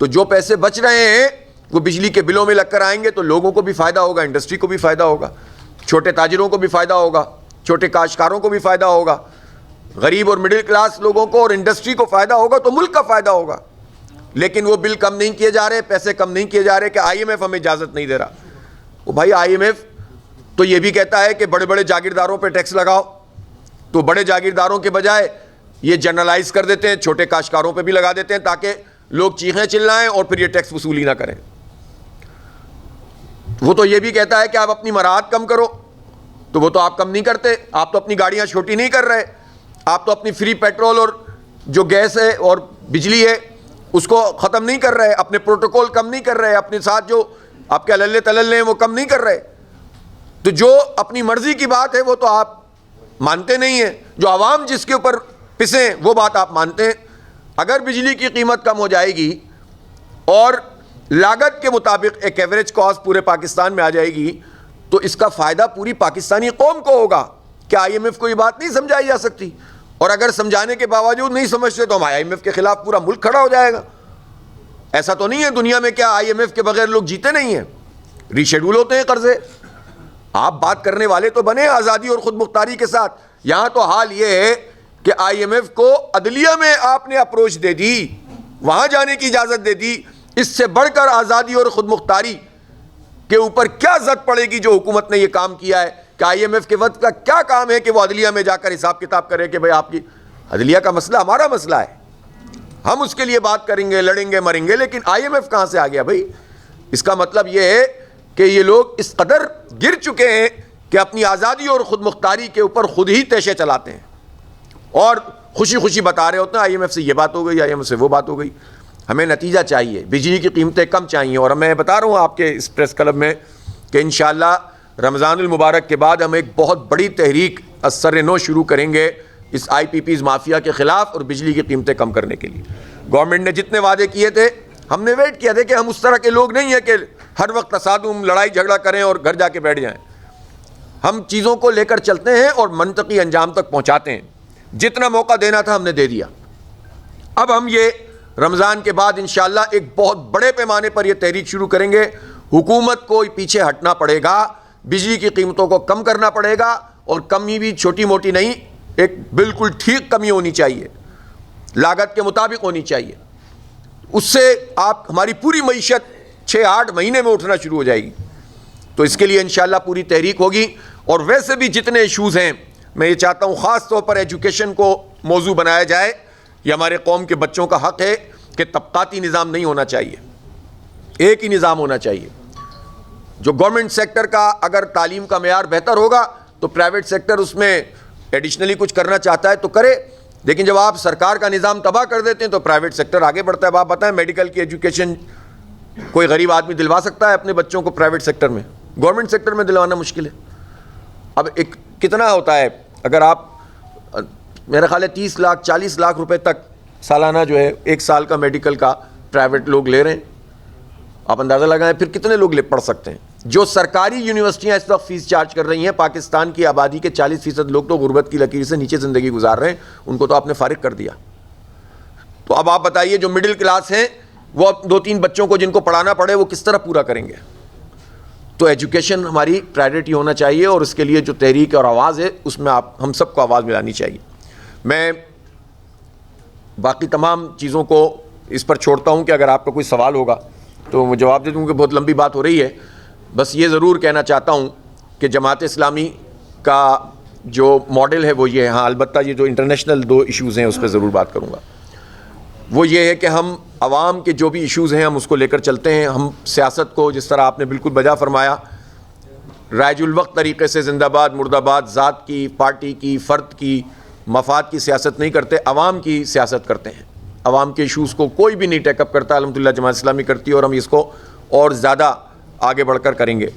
تو جو پیسے بچ رہے ہیں وہ بجلی کے بلوں میں لگ کر آئیں گے تو لوگوں کو بھی فائدہ ہوگا, انڈسٹری کو بھی فائدہ ہوگا, چھوٹے تاجروں کو بھی فائدہ ہوگا, چھوٹے کاشتکاروں کو بھی فائدہ ہوگا, غریب اور مڈل کلاس لوگوں کو اور انڈسٹری کو فائدہ ہوگا, تو ملک کا فائدہ ہوگا. لیکن وہ بل کم نہیں کیے جا رہے, پیسے کم نہیں کیے جا رہے کہ آئی ایم ایف ہمیں اجازت نہیں دے رہا. وہ بھائی آئی ایم ایف تو یہ بھی کہتا ہے کہ بڑے بڑے جاگیرداروں پہ ٹیکس لگاؤ, تو بڑے جاگیرداروں کے بجائے یہ جنرلائز کر دیتے ہیں, چھوٹے کاشتکاروں پہ بھی لگا دیتے ہیں تاکہ لوگ چیخیں چلائیں اور پھر یہ ٹیکس وصولی نہ کریں. وہ تو یہ بھی کہتا ہے کہ آپ اپنی مراعات کم کرو, تو وہ تو آپ کم نہیں کرتے. آپ تو اپنی گاڑیاں چھوٹی نہیں کر رہے, آپ تو اپنی فری پیٹرول اور جو گیس ہے اور بجلی ہے اس کو ختم نہیں کر رہے, اپنے پروٹوکول کم نہیں کر رہے, اپنے ساتھ جو آپ کے عللے تللے ہیں وہ کم نہیں کر رہے. تو جو اپنی مرضی کی بات ہے وہ تو آپ مانتے نہیں ہیں, جو عوام جس کے اوپر پسیں وہ بات آپ مانتے ہیں. اگر بجلی کی قیمت کم ہو جائے گی اور لاگت کے مطابق ایک ایوریج کاسٹ پورے پاکستان میں آ جائے گی تو اس کا فائدہ پوری پاکستانی قوم کو ہوگا. کہ آئی ایم ایف کو یہ بات نہیں سمجھائی جا سکتی, اور اگر سمجھانے کے باوجود نہیں سمجھتے تو آئی ایم ایف کے خلاف پورا ملک کھڑا ہو جائے گا. ایسا تو نہیں ہے دنیا میں, کیا آئی ایم ایف کے بغیر لوگ جیتے نہیں ہیں, ری شیڈول ہوتے ہیں قرضے. آپ بات کرنے والے تو بنے آزادی اور خود مختاری کے ساتھ. یہاں تو حال یہ ہے کہ آئی ایم ایف کو عدلیہ میں آپ نے اپروچ دے دی, وہاں جانے کی اجازت دے دی. اس سے بڑھ کر آزادی اور خود مختاری کے اوپر کیا زد پڑے گی جو حکومت نے یہ کام کیا ہے؟ کہ آئی ایم ایف کے وقت کا کیا کام ہے کہ وہ عدلیہ میں جا کر حساب کتاب کرے کہ بھئی آپ کی عدلیہ کا مسئلہ ہمارا مسئلہ ہے, ہم اس کے لیے بات کریں گے, لڑیں گے, مریں گے. لیکن آئی ایم ایف کہاں سے آ گیا بھائی؟ اس کا مطلب یہ ہے کہ یہ لوگ اس قدر گر چکے ہیں کہ اپنی آزادی اور خود مختاری کے اوپر خود ہی تیشے چلاتے ہیں اور خوشی خوشی بتا رہے ہوتے ہیں آئی ایم ایف سے یہ بات ہو گئی, آئی ایم ایف سے وہ بات ہو گئی. ہمیں نتیجہ چاہیے, بجلی کی قیمتیں کم چاہیے. اور میں بتا رہا ہوں آپ کے اس پریس کلب میں کہ انشاءاللہ رمضان المبارک کے بعد ہم ایک بہت بڑی تحریک اثر نو شروع کریں گے اس آئی پی پیز مافیا کے خلاف اور بجلی کی قیمتیں کم کرنے کے لیے. گورنمنٹ نے جتنے وعدے کیے تھے ہم نے ویٹ کیا تھا کہ ہم اس طرح کے لوگ نہیں ہیں کہ ہر وقت تصادم لڑائی جھگڑا کریں اور گھر جا کے بیٹھ جائیں. ہم چیزوں کو لے کر چلتے ہیں اور منطقی انجام تک پہنچاتے ہیں. جتنا موقع دینا تھا ہم نے دے دیا. اب ہم یہ رمضان کے بعد انشاءاللہ ایک بہت بڑے پیمانے پر یہ تحریک شروع کریں گے. حکومت کو پیچھے ہٹنا پڑے گا, بجلی کی قیمتوں کو کم کرنا پڑے گا, اور کمی بھی چھوٹی موٹی نہیں, ایک بالکل ٹھیک کمی ہونی چاہیے, لاگت کے مطابق ہونی چاہیے. اس سے آپ ہماری پوری معیشت 6-8 مہینے میں اٹھنا شروع ہو جائے گی. تو اس کے لیے انشاءاللہ پوری تحریک ہوگی. اور ویسے بھی جتنے ایشوز ہیں میں یہ چاہتا ہوں خاص طور پر ایجوکیشن کو موضوع بنایا جائے. یہ ہمارے قوم کے بچوں کا حق ہے کہ طبقاتی نظام نہیں ہونا چاہیے, ایک ہی نظام ہونا چاہیے. جو گورنمنٹ سیکٹر کا اگر تعلیم کا معیار بہتر ہوگا تو پرائیویٹ سیکٹر اس میں ایڈیشنلی کچھ کرنا چاہتا ہے تو کرے, لیکن جب آپ سرکار کا نظام تباہ کر دیتے ہیں تو پرائیویٹ سیکٹر آگے بڑھتا ہے. آپ بتائیں میڈیکل کی ایجوکیشن کوئی غریب آدمی دلوا سکتا ہے اپنے بچوں کو پرائیویٹ سیکٹر میں؟ گورنمنٹ سیکٹر میں دلوانا مشکل ہے. اب ایک کتنا ہوتا ہے اگر آپ میرا خیال ہے 30 لاکھ 40 لاکھ روپے تک سالانہ جو ہے ایک سال کا میڈیکل کا پرائیویٹ لوگ لے رہے ہیں. آپ اندازہ لگائیں پھر کتنے لوگ پڑھ سکتے ہیں. جو سرکاری یونیورسٹیاں اس وقت فیس چارج کر رہی ہیں, پاکستان کی آبادی کے 40% لوگ تو غربت کی لکیر سے نیچے زندگی گزار رہے ہیں, ان کو تو آپ نے فارغ کر دیا. تو اب آپ بتائیے جو مڈل کلاس ہیں وہ 2-3 بچوں کو جن کو پڑھانا پڑے وہ کس طرح پورا کریں گے؟ تو ایجوکیشن ہماری پرائیورٹی ہونا چاہیے, اور اس کے لیے جو تحریک اور آواز ہے اس میں ہم سب کو آواز ملانی چاہیے. میں باقی تمام چیزوں کو اس پر چھوڑتا ہوں کہ اگر آپ کا کوئی سوال ہوگا تو میں جواب دے دوں کہ بہت لمبی بات ہو رہی ہے. بس یہ ضرور کہنا چاہتا ہوں کہ جماعت اسلامی کا جو ماڈل ہے وہ یہ ہے. ہاں البتہ یہ جو انٹرنیشنل 2 ایشوز ہیں اس پہ ضرور بات کروں گا. وہ یہ ہے کہ ہم عوام کے جو بھی ایشوز ہیں ہم اس کو لے کر چلتے ہیں. ہم سیاست کو جس طرح آپ نے بالکل بجا فرمایا رائج الوقت طریقے سے زندہ باد مرد آباد ذات کی, پارٹی کی, فرد کی, مفاد کی سیاست نہیں کرتے, عوام کی سیاست کرتے ہیں. عوام کے ایشوز کو کوئی بھی نہیں ٹیک اپ کرتا. الحمدللہ جماعت اسلامی کرتی ہے اور ہم اس کو اور زیادہ آگے بڑھ کر کریں گے.